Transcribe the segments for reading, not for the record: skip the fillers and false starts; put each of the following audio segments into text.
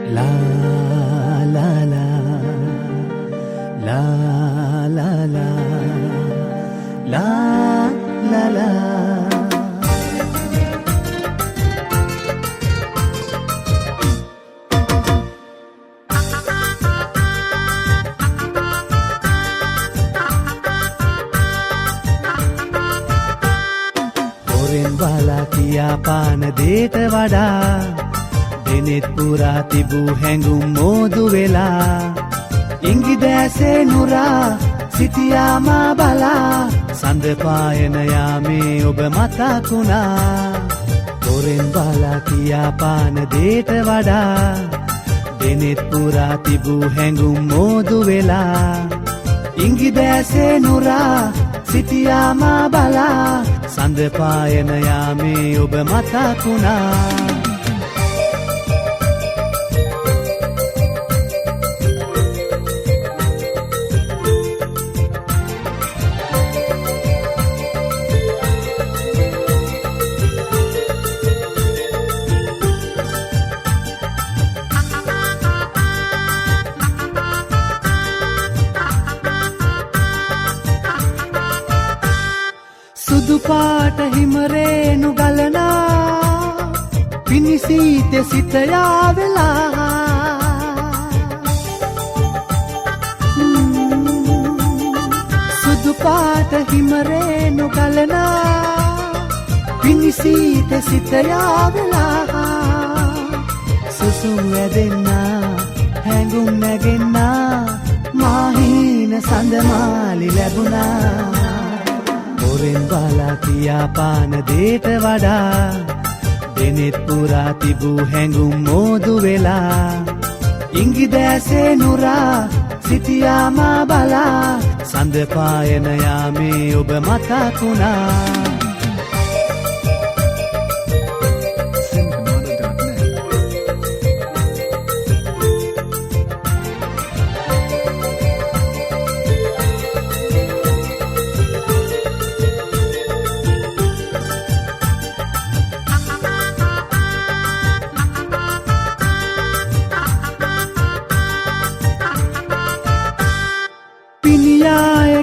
La la la la la la la la la හොරෙන් බලා කියාපාන දේට වඩා දෙනෙත් පුරා තිබූ හැඟුම් මෝදු වෙලා ඉංගි දැසේ නුරා සිටියාමා බලා සඳ පායන යාමේ ඔබ මතකුණා හොරෙන් බලා කියාපාන දේට වඩා දෙනෙත් පුරා තිබූ හැඟුම් මෝදු වෙලා ඉංගි දැසේ නුරා සිටියාමා බලා සඳ පායන යාමේ ඔබ මතකුණා පාට හිමරේනු ගලනා පිනිසීත සිතයා වෙලා සුදු පාට හිමරේනු ගලනා පිනිසීත සිතයා වෙලා සුසුම් වැදෙන්නා හැඟුම් නැගෙන්නා මාහින සඳමාලි ලැබුණා හොරෙන් බලා කියාපාන දේට වඩා දෙනෙත් පුරා තිබූ හැඟුම් මෝදු වෙලා ඉංගි දැසේ නුරා සිටියාමා බලා සඳ පායන යාමේ ඔබ මතකුණා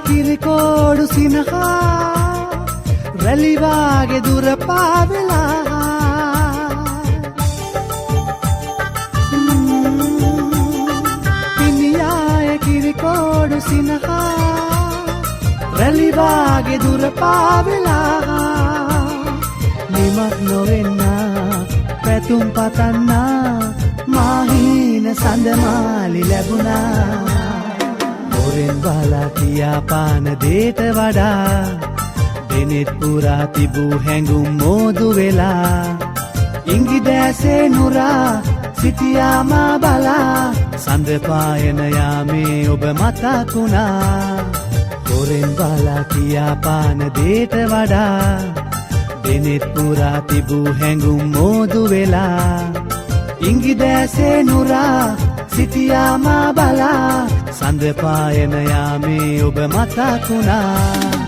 කිරිකෝඩු සිනහා රැලිවාගේ දුර පාවෙලා පිනියාය කිරිකෝඩු සිනහා රැලිවාගේ දුර පාවෙලා නිමක් නොවෙන්නා පැතුම් පතන්නා මාහින සඳමාලි ලැබුණා හොරෙන් බලා කියාපාන දේට වඩා දෙනෙත් පුරා තිබූ හැඟුම් මෝදු වෙලා ඉංගි දැසේ නුරා සිටියාමා බලා සඳ පායන යාමේ ඔබ මතකුණා හොරෙන් බලා කියාපාන දේට වඩා දෙනෙත් පුරා තිබූ හැඟුම් මෝදු වෙලා ඉංගි දැසේ නුරා සිටියාමා බලා සඳ පායන යාමේ ඔබ මතකුණා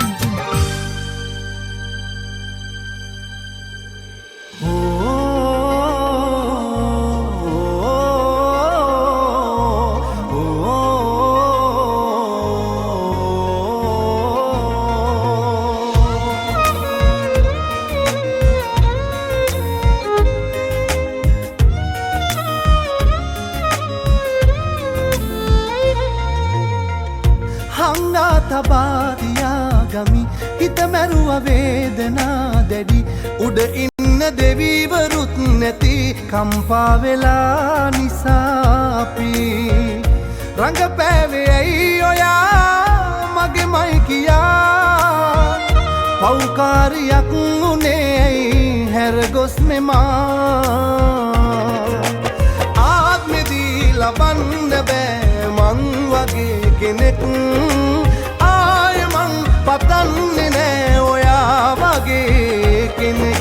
තබාතියාගමි හිත මැරුව වේදනා දැඩි උඩ ඉන්න දෙවීවරුත් නැති කම්පා වෙලා නිසාපි රඟපෑවේ ඇයි ඔයා මගේමයි කියා පව්කාරියක් උනේ ඇයි හැරගොස් මෙමා ආත්මෙදී ලබන්න බෑ මං වගේ කෙනෙක් පතන්නේ නෑ ඔයා වගේ කෙනෙක්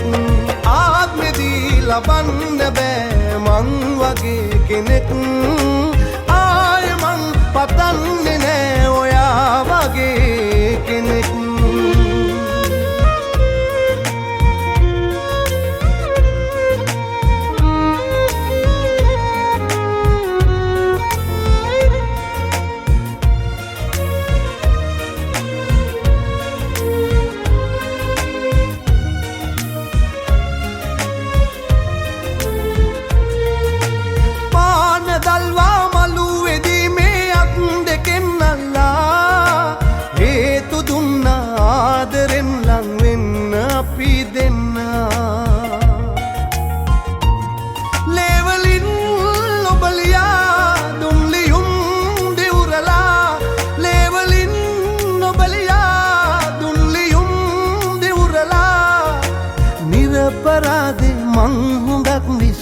ආත්මෙදී ලබන්න බෑ මං වගේ කෙනෙක් ආය මං පතන්නේ නෑ ඔයා වගේ කෙනෙක්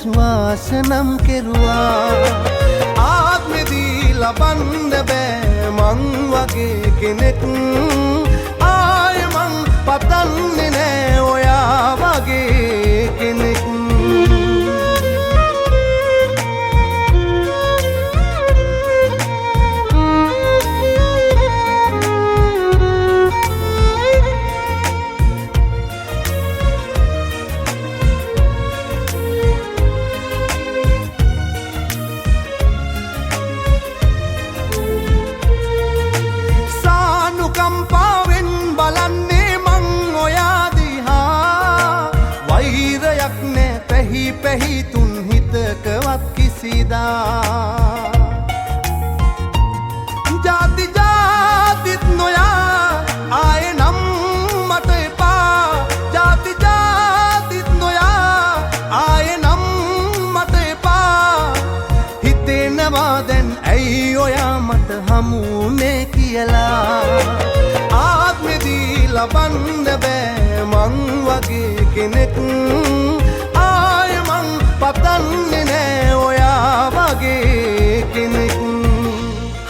විශ්වාස නම් කෙරුවා ආත්මෙදී ලබන්න බෑ මං වගේ කෙනෙක් ආය මං පතන්නේ නෑ ඔයා වගේ කෙනෙක් පැහි තුන් හිතකවත් කිසිදා ජාති ජාතිත් නොයා ආය නම් මට එපා ජාති ජාතිත් නොයා ආය නම් මට එපා හිතෙනවා දැන් ඇයි ඔයා මට හමුුනේ කියලා ආත්මෙදී ලබන්න බෑ මං වගේ කෙනෙක් පතන්නේ නෑ ඔයා වගේ කෙනෙක්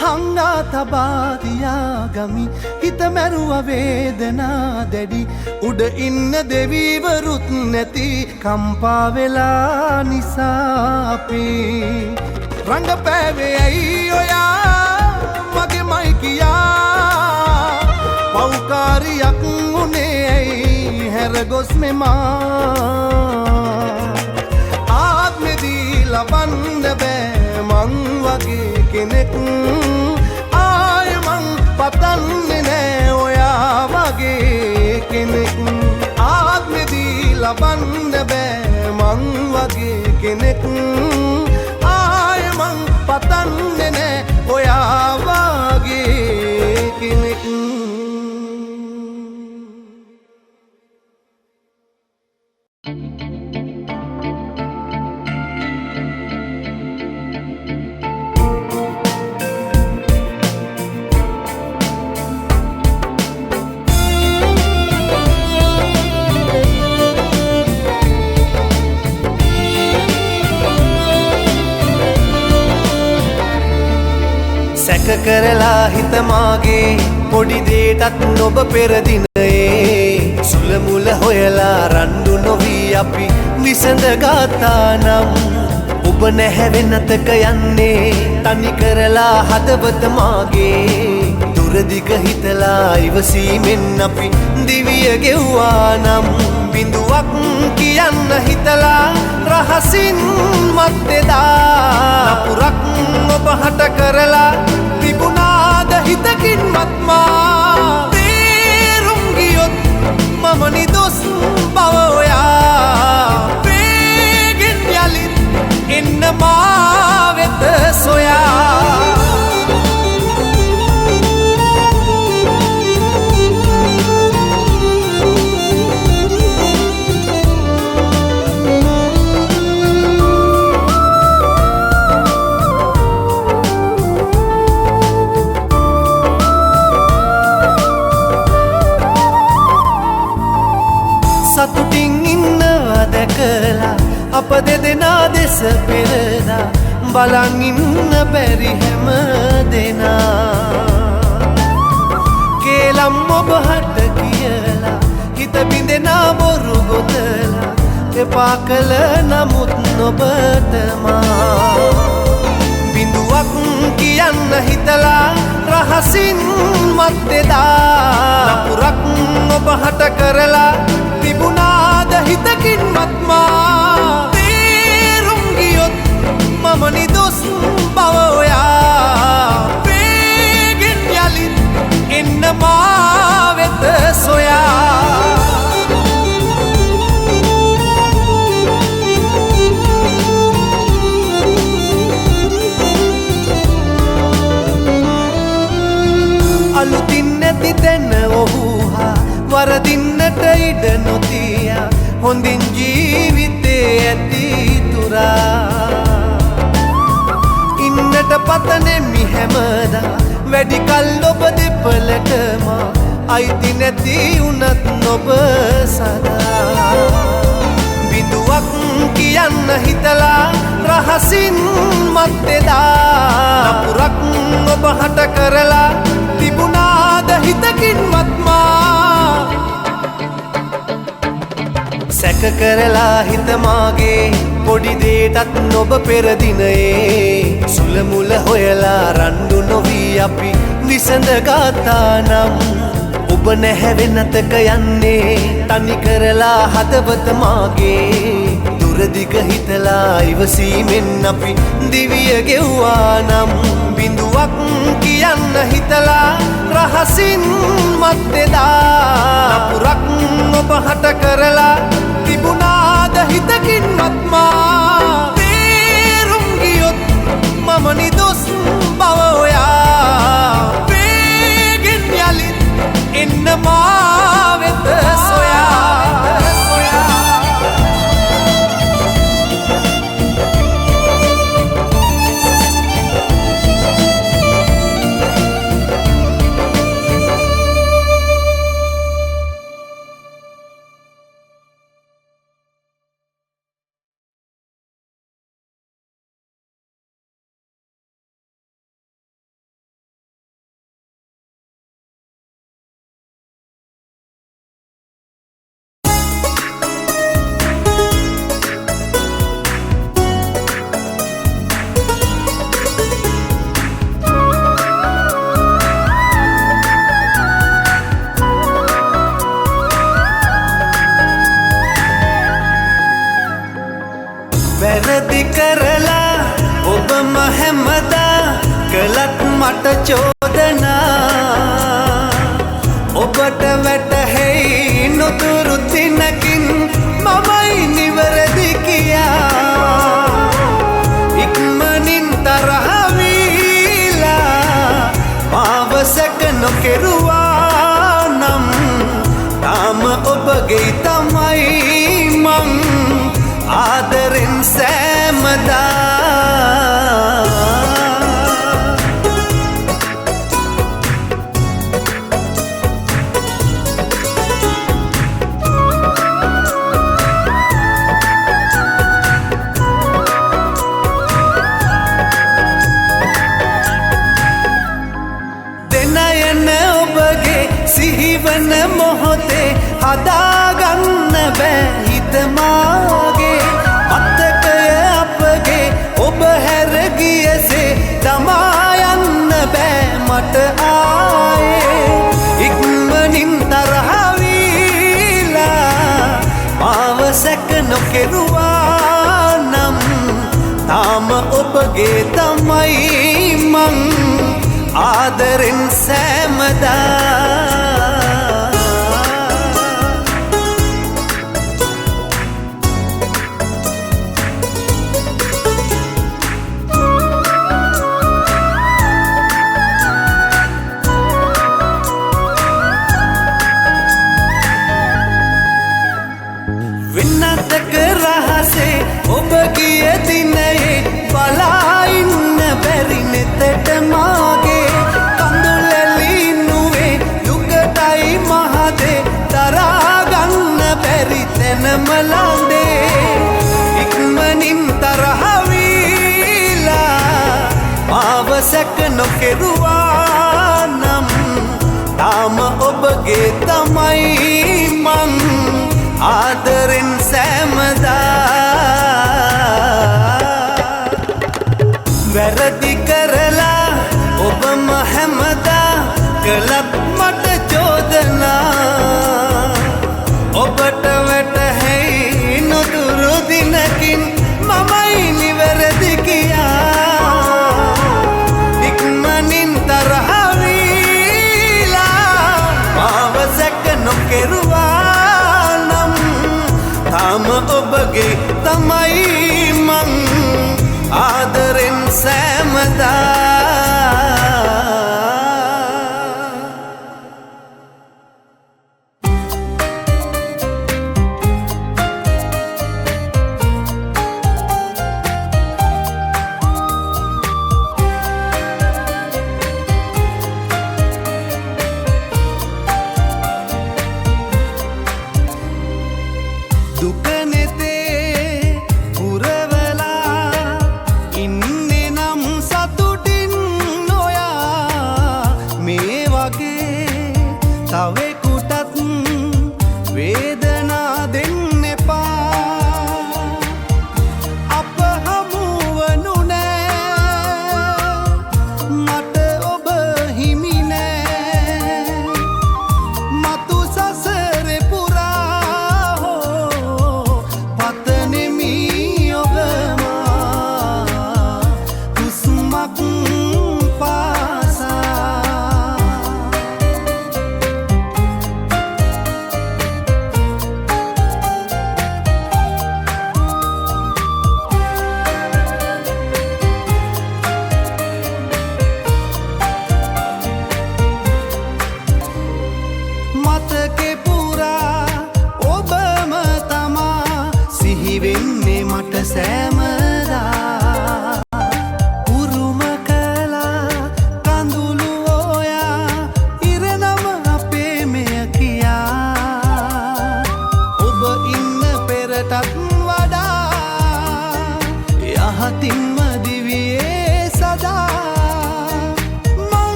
හංගා තබා දියා ගමි හිත මැරුව වේදනා දැඩි උඩ ඉන්න දෙවිවරුත් නැති කම්පා වෙලා නිසා අපි රඟපෑවේ ඇයි ඔයා මගේමයි කියා පව්කාරියක් උනේ ඇයි හැරගොස් මෙමා ලබන්න බෑ මං වගේ කෙනෙක් ආය මං පතන්නේ නෑ ඔයා වගේ කෙනෙක් ආත්මෙදී ලබන්න බෑ මං වගේ කෙනෙක් ආය මං පතන්නේ නෑ ඔයා වගේ කෙනෙක් සැක කරලා හිතමාගේ පොඩි දේටත් නොබ පෙරදිනයේ සුල මුල හොයලා රණ්ඩු නොවී අපි විසඳගත්තා නම් ඔබ නැහැ වෙනතක යන්නේ තනි කරලා හදවත මාගේ දුරදිග හිතලා ඉවසීමෙන් අපි දිවිය ගෙව්වා නම් බිඳුවක් කියන්න හිතලා රහසින් මත්තෙදා නපුරක් ඔබ හට කරලා තිබුණාද හිතකින් මත්මා තේරුම් ගියොත් මම නිදොස් බව ඔයා වේගෙන් යලිත් එන්න මා වෙත සොයා සතුටින් ඉන්නවා දැකලා අප දෙදෙනා දෙස පෙරලා බලන් ඉන්න බැරි හැම දෙනා කේලම් ඔබ හට කියලා හිත බිඳෙනා බොරු ගොතලා එපා කළ නමුත් නොබතමා බිඳුවක් කියන්න හිතලා රහසින් මත්තෙදා නපුරක් ඔබ හට කරලා තිබුණාද හිතකින් මත්මා තේරුම් ගියොත් මම නිදොස් බව ඔයා වේගෙන් යලිත් එන්න මා වෙත සොයා අලුතින් නැති තැන ඔහු හා වරදින්නට ඉඩ නොතියා හොඳින් ජීවිතේ ඇති තුරා ඉන්නට පතනෙමි හැමදා වැඩි කල් ඔබ දෙපලටම අයිති නැති උනත් නොබ සදා බිඳුවක් කිය කියන්න හිතලා රහසින් මත්තෙදා නපුරක් ඔබ හට කරලා තිබුණාද හිතකින්වත්මා සැක කරලා හිතමාගේ පොඩි දේටත් නොබ පෙරදිනයේ සුළමුල හොයලා රණ්ඩු නොවී අපි විසඳගත්තා නම් ඔබ නැහැ වෙනතක යන්නේ තනි කරලා හදවත මාගේ දුරදිග හිතලා ඉවසීමෙන් අපි දිවිය ගෙව්වා නම් බිඳුවක් කියන්න හිතලා රහසින් මත්තෙදා නපුරක් ඔබ හට කරලා තිබුණාද හිතකින්වත්මා තේරුම් ගියොත් මම නිදොස් බව ඔයා වේගෙන් යලිත් එන්න මා වෙත සොයා වැරදි කරලා ඔබම හැමදා කළත් මට චෝදනා ඔබට වැටහෙයි නොතුරු දිනකින් මමයි නිවැරදි කියා ඉක්මනින් තරහ වීලා මාව සැක නොකෙරුවා නම් තාම ඔබගේ තමයි මං ආදරෙන් සෑමදා දෙනයන ඔබගේ සිහිවන මොහොතේ හදාගන්න බෑ හිතමාගේ මත්තකය අපගේ ඔබ හැරගියසේ දමා යන්න බෑ මට ආයේ ඉක්මනින් තරහවීලා මාව සැක නොකෙරුවා නම් තාම ඔබගේ තමයි මං ආදරෙන් සෑමදා වෙනතක රහසේ ඔබ ගිය දිනයේ බලා ඉන්න බැරි නෙතට මාගේ කඳුලැලි නුවේ දුකටයි මහදේ දරාගන්න බැරි තැනම ළඟේ ඉක්මනින් තරහ වීලා මාව සැක නොකෙරුවා නම් තාම ඔබගේ තමයි මං ආදරෙන් සෑමදා වැරදි කරලා ඔබම හැමදා කළත් මට චෝදනා ඔබට වැටහෙයි නොදුරු දිනකින් මමයි නිවැරදි කියා ඉක්මනින් තරහ වීලා මාව සැක නොකෙරුවා නම් තාම ඔබගේ තමයි මං ආදරෙන් සෑමදා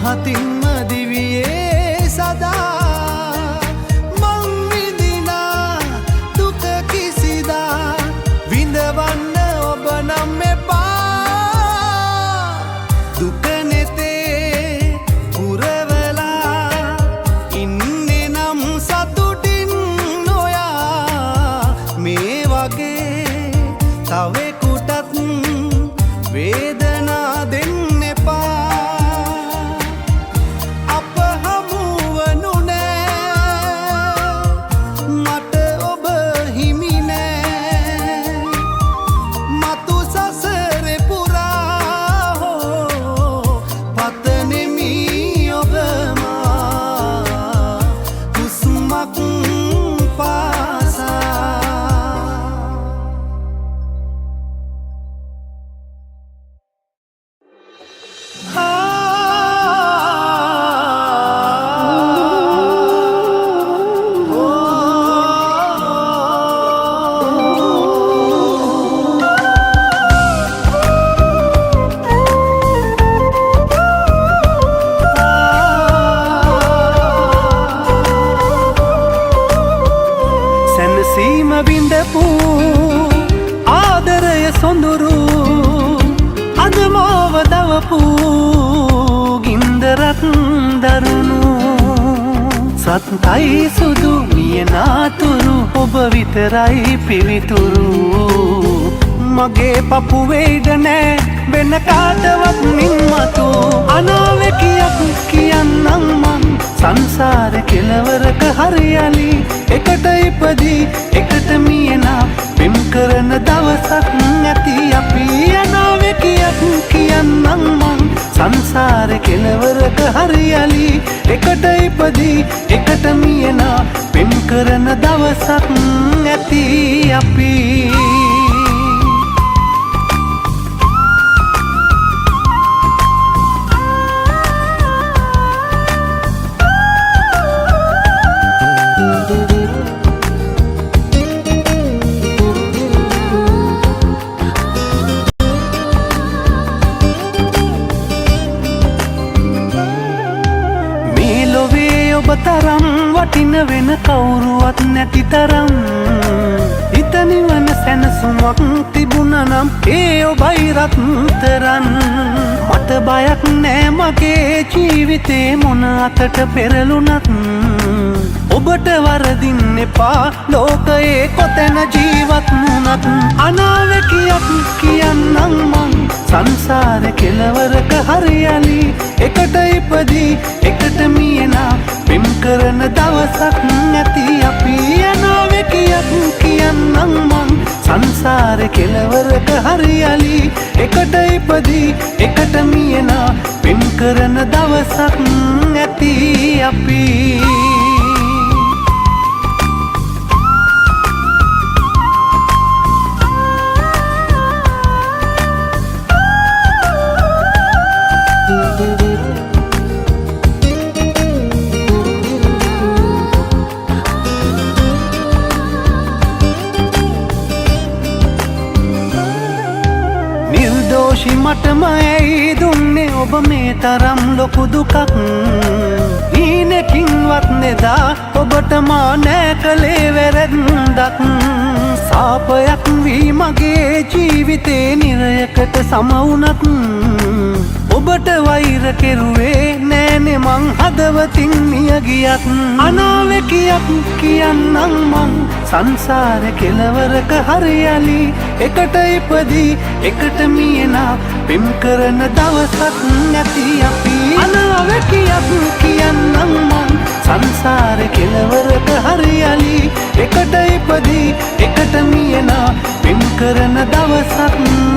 පහතින්ම දිවියේ සදා මං විඳිනා දුක කිසිදා විඳවන්න ඔබ නම් එපා දුක නෙතේ පුරවලා ඉන්නේ නම් සතුටින් නොයා මේ වගේ තවෙකුටත් වේදනා දෙන්න එපා අප හමුවනු නෑ මට ඔබ හිමි නෑ මතු සසරේ පුරා හෝ පතනෙමි ඔබ මා හුස්මක් පාසා සැනසීම විඳපු ආදරය සොඳුරු අද මාව දවපු ගින්දරක් දරුණු සත්යි සුදු මියනාතුරු ඔබ විතරයි පිවිතුරු මගේ පපුවේද නෑ වෙන කාටවත් මින්මතු අනාවැකියක් කියන්නම් මං සංසාර කෙලවරක හරියලි එකට ඉපදී එකට මියනා පෙම් කරන දවසක් නැති අපි අනාවැකියක් කියන්නම් මං සංසාර කෙලවරක හරියලි එකට ඉපදී එකට මියනා පෙම් කරන දවසක් නැති අපි තරම් වටින වෙන කවුරුවත් නැති තරම් හිත නිවන සැනසුමක් තිබුණනම් ඒ ඔබයි රත්තරන් මට බයක් නෑ මගේ ජීවිතේ මොන අතට පෙරළුණත් ඔබට වරදින්න එපා ලෝකයේ කොතැන ජීවත් වුණත් අනාවැකියක් කියන්නම් මං සංසාර කෙලවරක හරියලි එකට ඉපදී එකට මියනා පෙම් කරන දවසක් නැති අපි අනාවැකියක් කියන්නම් මං සංසාර කෙලවරක හරියලි එකට ඉපදී එකට මියනා පෙම් කරන දවසක් නැති අපි නිර්දෝෂි මටම ඇයි දුන්නේ ඔබ මේ තරම් ලොකු දුකක් ඊනකින්වත් නෙදා ඔබට මා නෑ කළේ වැරැද්දක් සාපයක් වී මගේ ජීවිතේ නිරයකට සමවුනත් ඔබට වෛර කෙරුවේ නෑනේ මං හදවතින් මිය ගියත් අනාවැකියක් කියන්නම් මං සංසාර කෙලවරක හරියලි එකට ඉපදී එකට මියනා පෙම් කරන දවසක් නැති අපි අනාවැකියක් කියන්නම් මං සංසාර කෙලවරක හරියලි එකට ඉපදී එකට මියනා පෙම් කරන දවසක්